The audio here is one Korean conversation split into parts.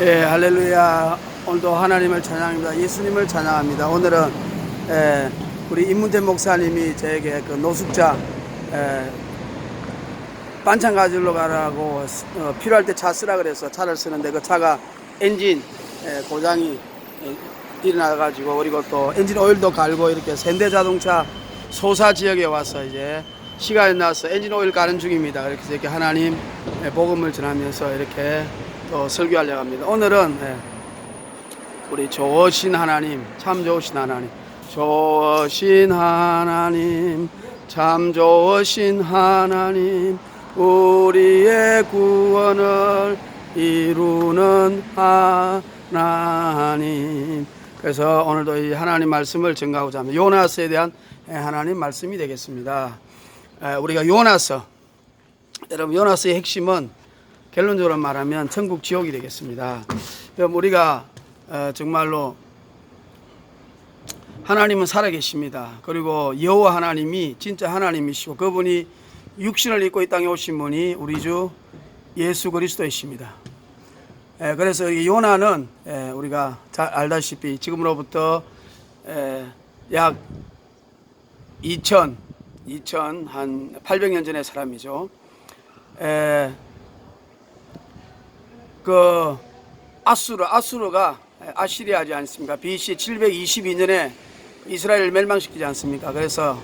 예, 할렐루야. 오늘도 하나님을 찬양합니다. 예수님을 찬양합니다. 오늘은 우리 임문태 목사님이 저에게 그 노숙자 반찬 가지러 가라고 필요할 때 차 쓰라 그래서 차를 쓰는데 그 차가 엔진 고장이 일어나가지고, 그리고 또 엔진 오일도 갈고 이렇게 현대자동차 소사 지역에 와서 이제 시간이 나서 엔진 오일 가는 중입니다. 그래서 이렇게 하나님 복음을 전하면서 이렇게 또 설교하려고 합니다. 오늘은 우리 좋으신 하나님, 참 좋으신 하나님, 좋으신 하나님, 참 좋으신 하나님, 우리의 구원을 이루는 하나님. 그래서 오늘도 이 하나님 말씀을 전가하고자 합니다. 요나스에 대한 하나님 말씀이 되겠습니다. 우리가 요나스, 여러분, 요나스의 핵심은 결론적으로 말하면 천국 지옥이 되겠습니다. 그럼 우리가 정말로 하나님은 살아계십니다. 그리고 여호와 하나님이 진짜 하나님이시고 그분이 육신을 입고 이 땅에 오신 분이 우리 주 예수 그리스도이십니다. 그래서 요나는 우리가 잘 알다시피 지금으로부터 약 800년 전의 사람이죠. 그 아수르가 아시리아지 않습니까? BC 722년에 이스라엘을 멸망시키지 않습니까? 그래서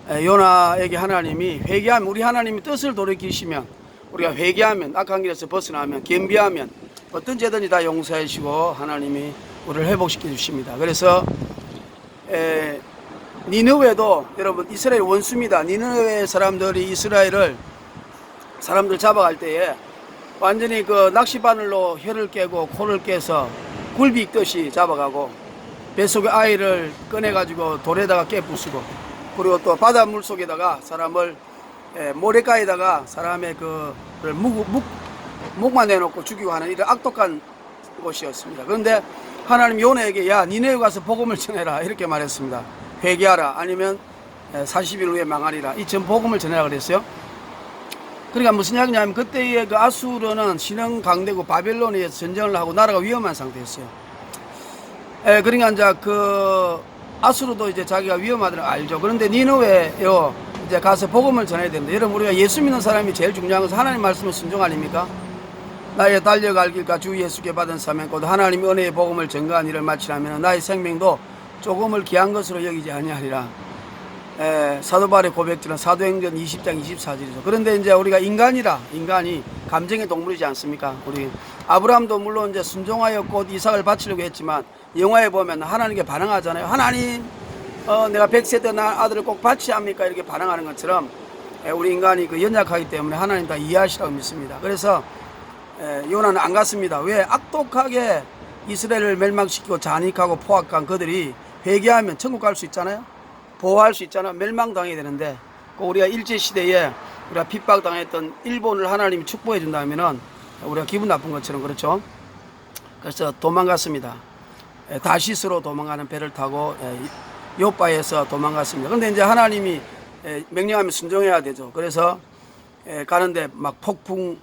요나에게 하나님이 회개하면, 우리 하나님이 뜻을 돌이키시면, 우리가 회개하면, 악한 길에서 벗어나면, 겸비하면 어떤 죄든지 다 용서해 주시고 하나님이 우리를 회복시켜 주십니다. 그래서 니느웨도 여러분 이스라엘 원수입니다. 니느웨 사람들이 사람들 잡아갈 때에 완전히 그 낚시바늘로 혀를 깨고 코를 깨서 굴비 익듯이 잡아가고, 뱃속의 아이를 꺼내가지고 돌에다가 깨부수고, 그리고 또 바닷물 속에다가 사람을 모래가에다가 사람의 목만 내놓고 죽이고 하는 이런 악독한 곳이었습니다. 그런데 하나님 요나에게 야, 니네에 가서 복음을 전해라 이렇게 말했습니다. 회개하라, 아니면 40일 후에 망하리라. 이 전 복음을 전해라 그랬어요. 그러니까 무슨 이야기냐면, 그때의 그 아수르는 신흥 강대국 바벨론에 전쟁을 하고 나라가 위험한 상태였어요. 그러니까 이제 그 아수르도 이제 자기가 위험하다는 걸 알죠. 그런데 니느웨요 이제 가서 복음을 전해야 됩니다. 여러분, 우리가 예수 믿는 사람이 제일 중요한 것은 하나님 말씀의 순종 아닙니까? 나의 달려갈 길과 주 예수께 받은 사명 곧 하나님의 은혜의 복음을 전가한 일을 마치라면 나의 생명도 조금을 귀한 것으로 여기지 아니하리라. 사도 바울의 고백들은 사도행전 20장 24절이죠. 그런데 이제 우리가 인간이 감정의 동물이지 않습니까? 우리 아브라함도 물론 이제 순종하여 곧 이삭을 바치려고 했지만, 영화에 보면 하나님께 반항하잖아요. 하나님, 내가 100세 때 나 아들을 꼭 바치야 합니까? 이렇게 반항하는 것처럼 우리 인간이 연약하기 때문에 하나님 다 이해하시라고 믿습니다. 그래서 요나는 안 갔습니다. 왜? 악독하게 이스라엘을 멸망시키고 잔익하고 포악한 그들이 회개하면 천국 갈 수 있잖아요. 보호할 수 있잖아. 멸망당해야 되는데, 우리가 일제시대에 우리가 핍박당했던 일본을 하나님이 축복해 준다면은 우리가 기분 나쁜 것처럼, 그렇죠? 그래서 도망갔습니다. 다시스로 도망가는 배를 타고 요바에서 도망갔습니다. 그런데 이제 하나님이 명령하면 순종해야 되죠. 그래서 가는데 막 폭풍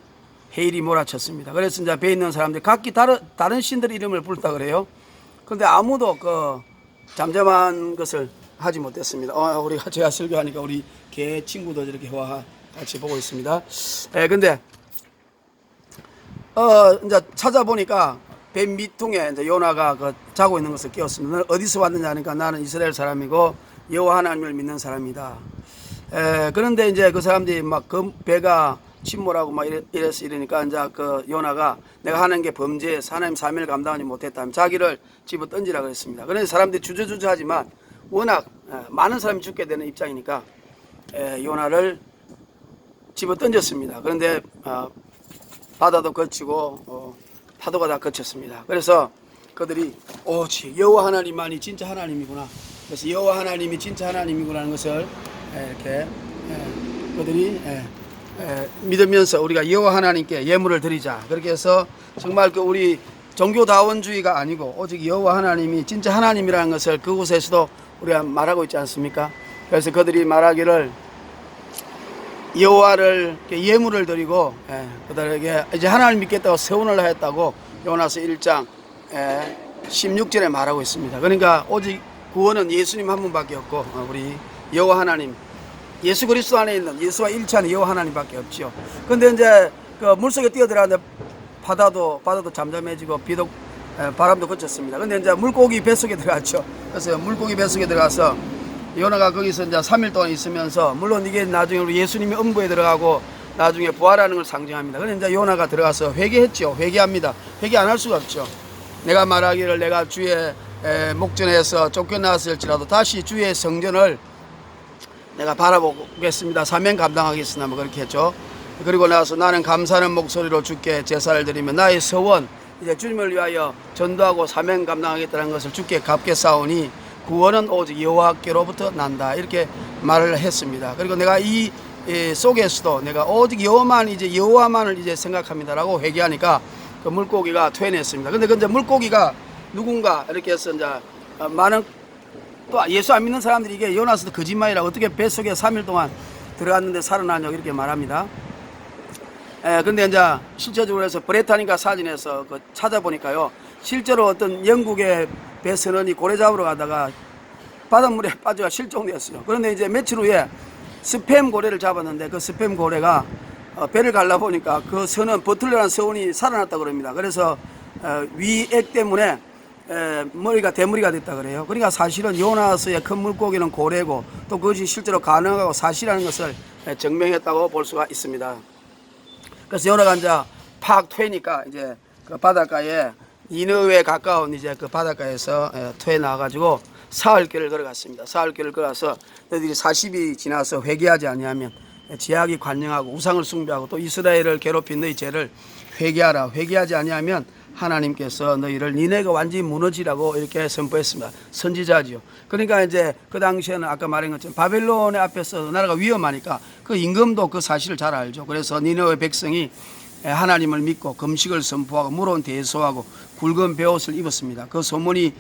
해일이 몰아쳤습니다. 그래서 이제 배에 있는 사람들이 각기 다른 신들의 이름을 부르다 그래요. 그런데 아무도 그 잠잠한 것을 하지 못했습니다. 우리가 제가 설교하니까 우리 개 친구도 이렇게 같이 보고 있습니다. 근데 이제 찾아보니까 배 밑통에 이제 요나가 자고 있는 것을 깨웠습니다. 너는 어디서 왔느냐 하니까 나는 이스라엘 사람이고 여호와 하나님을 믿는 사람이다. 그런데 이제 그 사람들이 막 그 배가 침몰하고 막 이러니까 이제 그 요나가 내가 하는 게 범죄에서 하나님 사명을 감당하지 못했다면 자기를 집어 던지라 그랬습니다. 그래서 사람들이 주저주저하지만 워낙 많은 사람이 죽게 되는 입장이니까 요나를 집어 던졌습니다. 그런데 바다도 거치고 파도가 다 거쳤습니다. 그래서 그들이 오직 여호와 하나님만이 진짜 하나님이구나. 그래서 여호와 하나님이 진짜 하나님이구나 하는 것을 이렇게 그들이 믿으면서 우리가 여호와 하나님께 예물을 드리자. 그렇게 해서 정말 그 우리 종교다원주의가 아니고 오직 여호와 하나님이 진짜 하나님이라는 것을 그곳에서도 우리가 말하고 있지 않습니까? 그래서 그들이 말하기를 여호와를 예물을 드리고 그들에게 이제 하나님 믿겠다고 세원을 하였다고 요나서 1장 16절에 말하고 있습니다. 그러니까 오직 구원은 예수님 한 분밖에 없고 우리 여호와 하나님 예수 그리스도 안에 있는 예수와 일치하는 여호와 하나님밖에 없지요. 근데 이제 그 물속에 뛰어들어가는데 바다도 잠잠해지고 비도 바람도 그쳤습니다. 근데 이제 물고기 뱃속에 들어갔죠. 그래서 물고기 뱃속에 들어가서 요나가 거기서 이제 3일 동안 있으면서 물론 이게 나중에 우리 예수님의 음부에 들어가고 나중에 부활하는 걸 상징합니다. 그런데 이제 요나가 들어가서 회개했죠. 회개합니다. 회개 안 할 수가 없죠. 내가 말하기를 내가 주의 목전에서 쫓겨나왔을지라도 다시 주의 성전을 내가 바라보겠습니다. 사명 감당하겠으나 뭐 그렇게 했죠. 그리고 나서 나는 감사하는 목소리로 주께 제사를 드리며 나의 서원 이제 주님을 위하여 전도하고 사명 감당하겠다는 것을 주께 갚게 싸우니 구원은 오직 여호와께로부터 난다 이렇게 말을 했습니다. 그리고 내가 이 속에서도 내가 오직 여호와만을 이제 생각합니다라고 회개하니까 그 물고기가 퇴원했습니다. 근데 이제 물고기가 누군가 이렇게 해서 이제 많은 또 예수 안 믿는 사람들이 이게 요나서도 거짓말이라 어떻게 뱃속에 3일 동안 들어갔는데 살아나냐고 이렇게 말합니다. 근데 이제 실제적으로 해서 브레타니카 사진에서 그 찾아보니까요. 실제로 어떤 영국의 배선원이 고래 잡으러 가다가 바닷물에 빠져가 실종되었어요. 그런데 이제 며칠 후에 스팸 고래를 잡았는데 그 스팸 고래가 배를 갈라보니까 그 선원, 버틀러라는 서원이 살아났다고 그럽니다. 그래서 위액 때문에 머리가 대머리가 됐다 그래요. 그러니까 사실은 요나서의 큰 물고기는 고래고 또 그것이 실제로 가능하고 사실이라는 것을 증명했다고 볼 수가 있습니다. 그래서 요나가 이제 팍 퇴니까 이제 그 바닷가에 니느웨에 가까운 이제 그 바닷가에서 퇴 나와가지고 사흘길을 걸어갔습니다. 사흘길을 걸어서 너희들이 40이 지나서 회개하지 아니하면 제약이 관영하고 우상을 숭배하고 또 이스라엘을 괴롭힌 너희 죄를 회개하라. 회개하지 아니하면 하나님께서 너희를 니네가 완전히 무너지라고 이렇게 선포했습니다. 선지자지요. 그러니까 이제 그 당시에는 아까 말한 것처럼 바벨론의 앞에서 나라가 위험하니까 그 임금도 그 사실을 잘 알죠. 그래서 니네의 백성이 하나님을 믿고 금식을 선포하고 물은 대소하고 굵은 베옷을 입었습니다. 그 소문이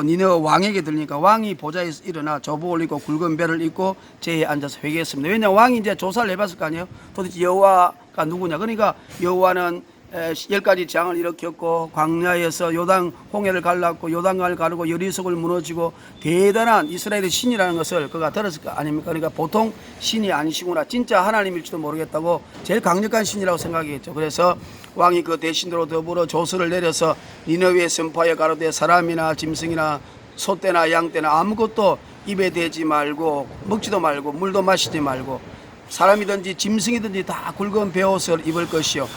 니네 왕에게 들리니까 왕이 보좌에서 일어나 조복을 입고 굵은 배를 입고 제에 앉아서 회개했습니다. 왜냐하면 왕이 이제 조사를 해봤을 거 아니에요. 도대체 여호와가 누구냐. 그러니까 여호와는 10가지 재앙을 일으켰고 광야에서 요단 홍해를 갈랐고 요단강을 가르고 여리석을 무너지고 대단한 이스라엘의 신이라는 것을 그가 들었을 거 아닙니까? 그러니까 보통 신이 아니시구나, 진짜 하나님일지도 모르겠다고 제일 강력한 신이라고 생각했죠. 그래서 왕이 그 대신으로 더불어 조서를 내려서 니느웨에 선포하여 가로되 사람이나 짐승이나 소떼나 양떼나 아무것도 입에 대지 말고 먹지도 말고 물도 마시지 말고 사람이든지 짐승이든지 다 굵은 베옷을 입을 것이요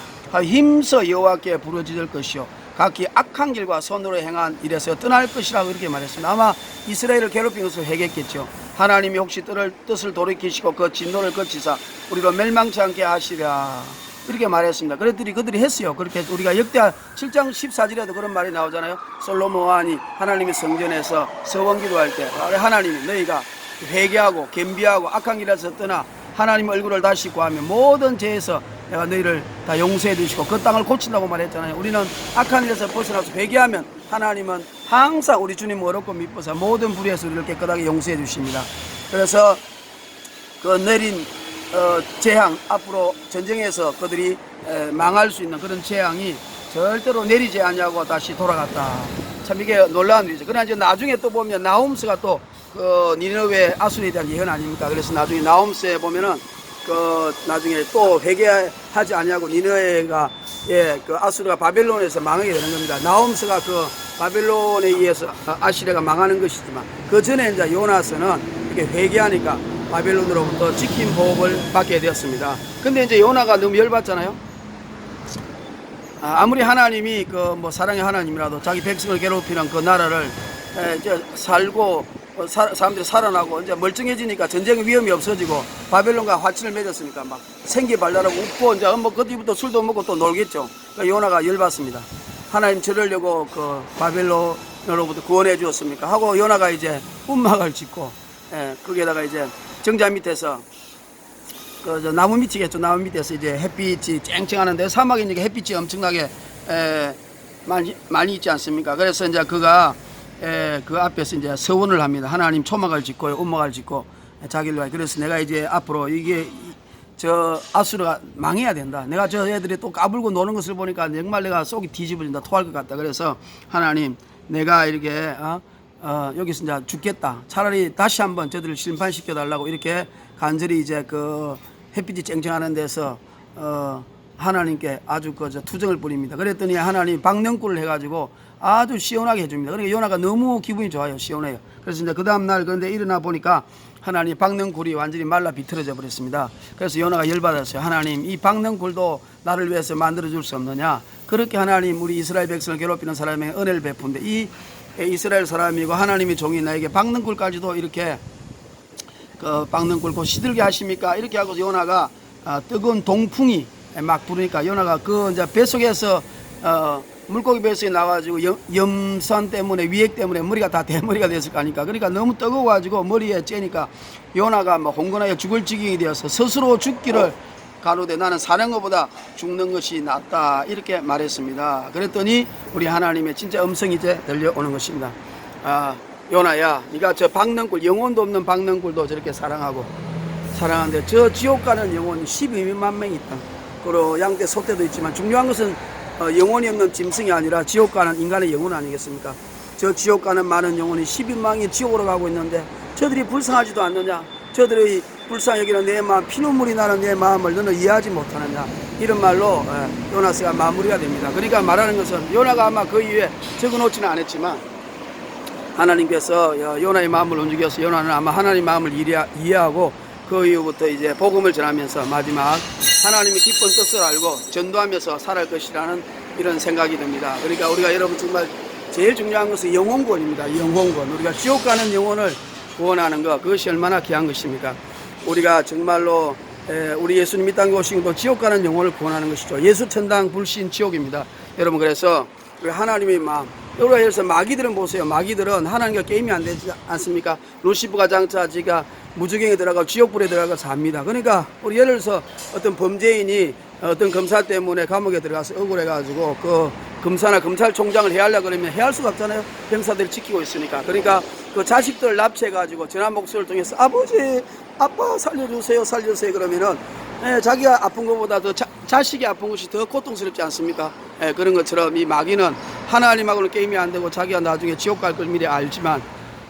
힘써 여호와께 부르짖을 것이요 각기 악한 길과 손으로 행한 일에서 떠날 것이라고 이렇게 말했습니다. 아마 이스라엘을 괴롭힌 것을 회개했겠죠. 하나님이 혹시 뜻을 돌이키시고 그 진노를 거치사 우리로 멸망치 않게 하시랴 이렇게 말했습니다. 그들이 했어요. 그렇게 우리가 역대하 7장 14절에도 그런 말이 나오잖아요. 솔로몬 왕이 하나님의 성전에서 서원 기도할 때 하나님이 너희가 회개하고 겸비하고 악한 길에서 떠나 하나님 얼굴을 다시 구하며 모든 죄에서 내가 너희를 다 용서해 주시고 그 땅을 고친다고 말했잖아요. 우리는 악한 일에서 벗어나서 회개하면 하나님은 항상 우리 주님 어렵고 미쁘사 모든 불의에서 우리를 깨끗하게 용서해 주십니다. 그래서 그 내린 재앙, 앞으로 전쟁에서 그들이 망할 수 있는 그런 재앙이 절대로 내리지 않냐고 다시 돌아갔다. 참 이게 놀라운 일이죠. 그러나 이제 나중에 또 보면 나홈스가 또 그 니느웨 아수르에 대한 예언 아닙니까? 그래서 나중에 나홈스에 보면은 그 나중에 또 회개하지 않냐고 니느웨가 그 아수르가 바벨론에서 망하게 되는 겁니다. 나홈스가 그 바벨론에 의해서 아시리아가 망하는 것이지만 그 전에 이제 요나서는 이렇게 회개하니까 바벨론으로부터 지킨 보복을 받게 되었습니다. 근데 이제 요나가 너무 열받잖아요. 아무리 하나님이 그 뭐 사랑의 하나님이라도 자기 백성을 괴롭히는 그 나라를 이제 살고 사람들이 살아나고 이제 멀쩡해지니까 전쟁의 위험이 없어지고 바벨론과 화친을 맺었으니까 막 생기 발랄하고 웃고 이제 뭐 그뒤부터 술도 먹고 또 놀겠죠. 그러니까 요나가 열받습니다. 하나님 저러려고 그 바벨론으로부터 구원해 주었습니까? 하고 요나가 이제 움막을 짓고 거기에다가 이제 정자 밑에서 그 나무 밑이겠죠. 나무 밑에서 이제 햇빛이 쨍쨍하는데 사막이니까 햇빛이 엄청나게 많이 있지 않습니까? 그래서 이제 그가 그 앞에서 이제 서원을 합니다. 하나님 초막을 짓고 움막을 짓고 자기를 위하여. 그래서 내가 이제 앞으로 이게 저 아수르가 망해야 된다. 내가 저 애들이 또 까불고 노는 것을 보니까 정말 내가 속이 뒤집어진다. 토할 것 같다. 그래서 하나님, 내가 이렇게 여기서 이제 죽겠다. 차라리 다시 한번 저들을 심판시켜 달라고 이렇게 간절히 이제 그 햇빛이 쨍쨍하는 데서 하나님께 아주 저 투정을 뿌립니다. 그랬더니 하나님 박능굴을 해가지고 아주 시원하게 해줍니다. 그러니까 요나가 너무 기분이 좋아요. 시원해요. 그래서 이제 그 다음날 그런데 일어나 보니까 하나님 박능굴이 완전히 말라 비틀어져 버렸습니다. 그래서 요나가 열받았어요. 하나님, 이 박능굴도 나를 위해서 만들어 줄 수 없느냐. 그렇게 하나님 우리 이스라엘 백성을 괴롭히는 사람에게 은혜를 베푼데 이 이스라엘 사람이고 하나님의 종이 나에게 박능굴까지도 이렇게 그 박능굴 곧 시들게 하십니까? 이렇게 하고 요나가 뜨거운 동풍이 막 부르니까 요나가 그 이제 뱃속에서 물고기 뱃속에 나와가지고 염산 때문에 위액 때문에 머리가 다 대머리가 됐을 거 아닙니까? 그러니까 너무 뜨거워가지고 머리에 쬐니까 요나가 뭐 홍건하여 죽을 지경이 되어서 스스로 죽기를 가로되 나는 사는 것보다 죽는 것이 낫다 이렇게 말했습니다. 그랬더니 우리 하나님의 진짜 음성이 이제 들려오는 것입니다. 요나야, 네가 저 박능굴, 영혼도 없는 박능굴도 저렇게 사랑하는데 저 지옥 가는 영혼이 12만 명이 있다. 그리고 양떼 소떼도 있지만 중요한 것은 영혼이 없는 짐승이 아니라 지옥 가는 인간의 영혼 아니겠습니까? 저 지옥 가는 많은 영혼이 12만이 지옥으로 가고 있는데 저들이 불쌍하지도 않느냐? 저들의 불쌍히 여기는 내 마음, 피눈물이 나는 내 마음을 너는 이해하지 못하느냐? 이런 말로 요나스가 마무리가 됩니다. 그러니까 말하는 것은 요나가 아마 그 이후에 적어놓지는 않았지만 하나님께서 요나의 마음을 움직여서 요나는 아마 하나님의 마음을 이해하고 그 이후부터 이제 복음을 전하면서 마지막 하나님의 기쁜 뜻을 알고 전도하면서 살아갈 것이라는 이런 생각이 듭니다. 그러니까 우리가 여러분 정말 제일 중요한 것은 영혼구원입니다. 영혼구원. 우리가 지옥 가는 영혼을 구원하는 것, 그것이 얼마나 귀한 것입니까? 우리가 정말로 우리 예수님이 땅에 오신 것도 지옥 가는 영혼을 구원하는 것이죠. 예수 천당 불신 지옥입니다. 여러분, 그래서 우리 하나님의 마음, 여러분, 그래서 마귀들은 보세요. 마귀들은 하나님과 게임이 안 되지 않습니까? 루시프가 장차 지가 무주경에 들어가고 지옥불에 들어가서 삽니다. 그러니까 우리 예를 들어서 어떤 범죄인이 어떤 검사 때문에 감옥에 들어가서 억울해가지고 그 검사나 검찰총장을 해하려고 그러면 해할 수가 없잖아요. 병사들이 지키고 있으니까. 그러니까 그 자식들 납치해가지고 전화 목소리를 통해서 아버지, 아빠 살려주세요, 살려주세요 그러면은 자기가 아픈 것보다 더 자식이 아픈 것이 더 고통스럽지 않습니까? 그런 것처럼 이 마귀는 하나님하고는 게임이 안 되고 자기가 나중에 지옥 갈 걸 미리 알지만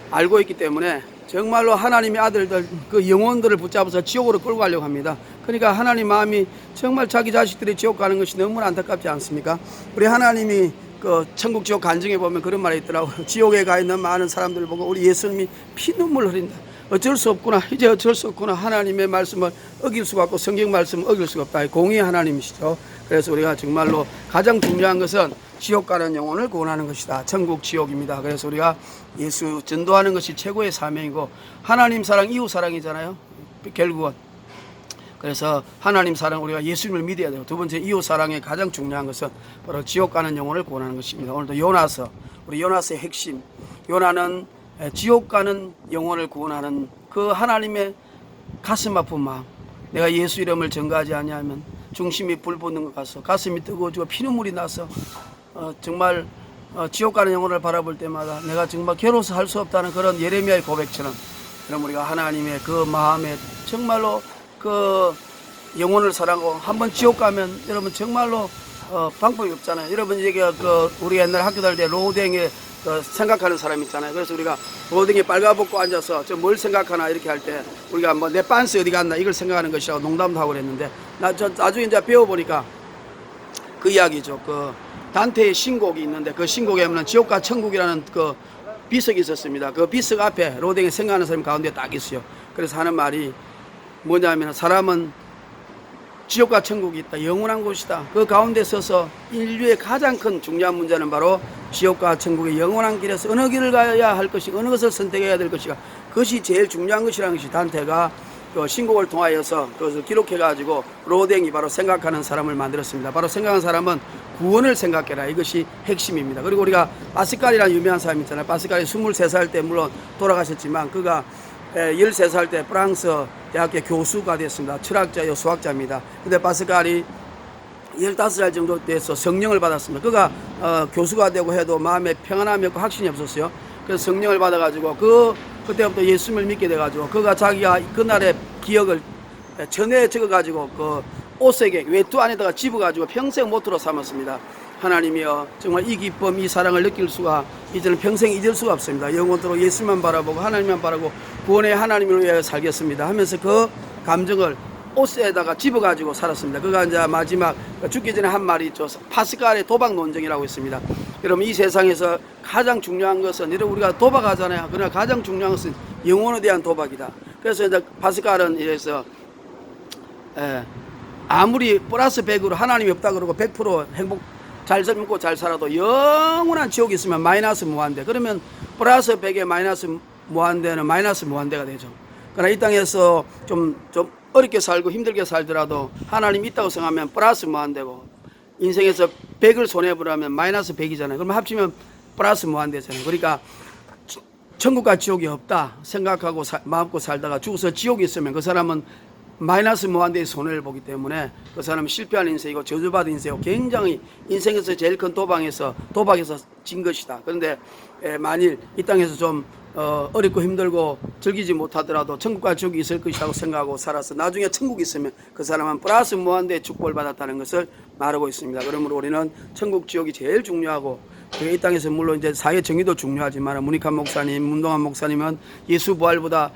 알고 있기 때문에 정말로 하나님의 아들들 그 영혼들을 붙잡아서 지옥으로 끌고 가려고 합니다. 그러니까 하나님 마음이 정말 자기 자식들이 지옥 가는 것이 너무 안타깝지 않습니까? 우리 하나님이 그 천국 지옥 간증에 보면 그런 말이 있더라고요. 지옥에 가 있는 많은 사람들을 보고 우리 예수님이 피눈물 흘린다. 어쩔 수 없구나. 이제 어쩔 수 없구나. 하나님의 말씀을 어길 수가 없고 성경 말씀을 어길 수가 없다. 공의의 하나님이시죠. 그래서 우리가 정말로 가장 중요한 것은 지옥 가는 영혼을 구원하는 것이다. 천국 지옥입니다. 그래서 우리가 예수 전도하는 것이 최고의 사명이고 하나님 사랑, 이웃 사랑이잖아요. 결국은. 그래서 하나님 사랑, 우리가 예수님을 믿어야 되고 두 번째 이웃 사랑의 가장 중요한 것은 바로 지옥 가는 영혼을 구원하는 것입니다. 오늘도 요나서, 우리 요나서의 핵심, 요나는 지옥 가는 영혼을 구원하는 그 하나님의 가슴 아픈 마음. 내가 예수 이름을 전가하지 아니하면 중심이 불 붙는 것 같아서 가슴이 뜨거워지고 피눈물이 나서 정말 지옥 가는 영혼을 바라볼 때마다 내가 정말 괴로워서 할 수 없다는 그런 예레미야의 고백처럼 그럼 우리가 하나님의 그 마음에 정말로 그 영혼을 사랑하고 한번 지옥 가면 여러분 정말로 방법이 없잖아요. 여러분 얘기가 우리 옛날 학교 다닐 때 로댕에 생각하는 사람 있잖아요. 그래서 우리가 로댕에 빨가벗고 앉아서 저 뭘 생각하나 이렇게 할 때 우리가 뭐 내 빤스 어디 갔나 이걸 생각하는 것이라고 농담도 하고 그랬는데 나중에 이제 배워보니까 그 이야기죠. 그 단테의 신곡이 있는데 그 신곡에 보면 지옥과 천국이라는 그 비석이 있었습니다. 그 비석 앞에 로댕에 생각하는 사람 가운데 딱 있어요. 그래서 하는 말이 뭐냐면 사람은 지옥과 천국이 있다. 영원한 곳이다. 그 가운데 서서 인류의 가장 큰 중요한 문제는 바로 지옥과 천국의 영원한 길에서 어느 길을 가야 할 것이 어느 것을 선택해야 될 것이가 그것이 제일 중요한 것이라는 것이 단테가 그 신곡을 통하여서 그것을 기록해가지고 로댕이 바로 생각하는 사람을 만들었습니다. 바로 생각하는 사람은 구원을 생각해라. 이것이 핵심입니다. 그리고 우리가 파스칼이라는 유명한 사람 있잖아요. 파스칼이 23살 때 물론 돌아가셨지만 그가 13살 때 프랑스 대학교 교수가 됐습니다. 철학자요 수학자입니다. 근데 파스칼이 15살 정도 돼서 성령을 받았습니다. 그가 교수가 되고 해도 마음에 평안함이 없고 확신이 없었어요. 그래서 성령을 받아가지고 그때부터 예수님을 믿게 돼가지고 그가 자기가 그날의 기억을 전에 적어가지고 그 옷색에 외투 안에다가 집어가지고 평생 모토로 삼았습니다. 하나님이여 정말 이 기쁨 이 사랑을 느낄 수가 이제는 평생 잊을 수가 없습니다. 영원토록 예수만 바라보고 하나님만 바라고 구원의 하나님을 위하여 살겠습니다 하면서 그 감정을 옷에다가 집어가지고 살았습니다. 그가 이제 마지막 죽기 전에 한 말이 있죠. 파스칼의 도박 논쟁이라고 있습니다. 여러분 이 세상에서 가장 중요한 것은 여러분 우리가 도박하잖아요. 그러나 가장 중요한 것은 영혼에 대한 도박이다. 그래서 이제 파스칼은 이래서 아무리 플러스 100으로 하나님이 없다 그러고 100% 행복 잘 먹고 잘 살아도 영원한 지옥이 있으면 마이너스 무한대. 그러면 플러스 100에 마이너스 무한대는 마이너스 무한대가 되죠. 그러나 이 땅에서 좀 어렵게 살고 힘들게 살더라도 하나님이 있다고 생각하면 플러스 무한대고 인생에서 100을 손해보라면 마이너스 100이잖아요. 그러면 합치면 플러스 무한대잖아요. 그러니까 천국과 지옥이 없다 생각하고 마음껏 살다가 죽어서 지옥이 있으면 그 사람은 마이너스 무한대의 손해를 보기 때문에 그 사람은 실패한 인생이고 저주받은 인생이고 굉장히 인생에서 제일 큰 도박에서 진 것이다. 그런데 만일 이 땅에서 좀 어렵고 힘들고 즐기지 못하더라도 천국과 지옥이 있을 것이라고 생각하고 살아서 나중에 천국이 있으면 그 사람은 플러스 무한대의 축복을 받았다는 것을 말하고 있습니다. 그러므로 우리는 천국 지옥이 제일 중요하고 이 땅에서 물론 이제 사회 정의도 중요하지만 문익환 목사님, 문동환 목사님은 예수 부활보다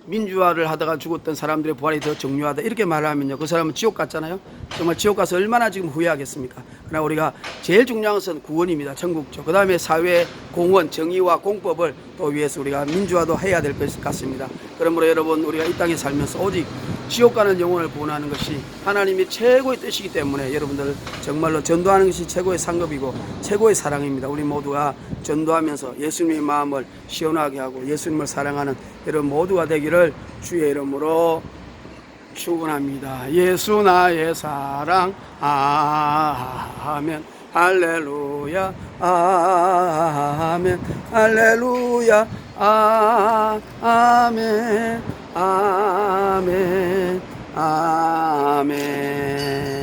민주화를 하다가 죽었던 사람들의 부활이 더 중요하다 이렇게 말하면요 그 사람은 지옥 갔잖아요. 정말 지옥 가서 얼마나 지금 후회하겠습니까? 그러나 우리가 제일 중요한 것은 구원입니다. 천국죠. 그 다음에 사회 공헌 정의와 공법을 또 위해서 우리가 민주화도 해야 될 것 같습니다. 그러므로 여러분 우리가 이 땅에 살면서 오직 지옥 가는 영혼을 구원하는 것이 하나님이 최고의 뜻이기 때문에 여러분들 정말로 전도하는 것이 최고의 상급이고 최고의 사랑입니다. 우리 모두가 전도하면서 예수님의 마음을 시원하게 하고 예수님을 사랑하는 여러분 모두가 되기를 주의 이름으로 축원합니다. 예수 나의 사랑 아멘 할렐루야 아멘 할렐루야 아멘 아멘 아멘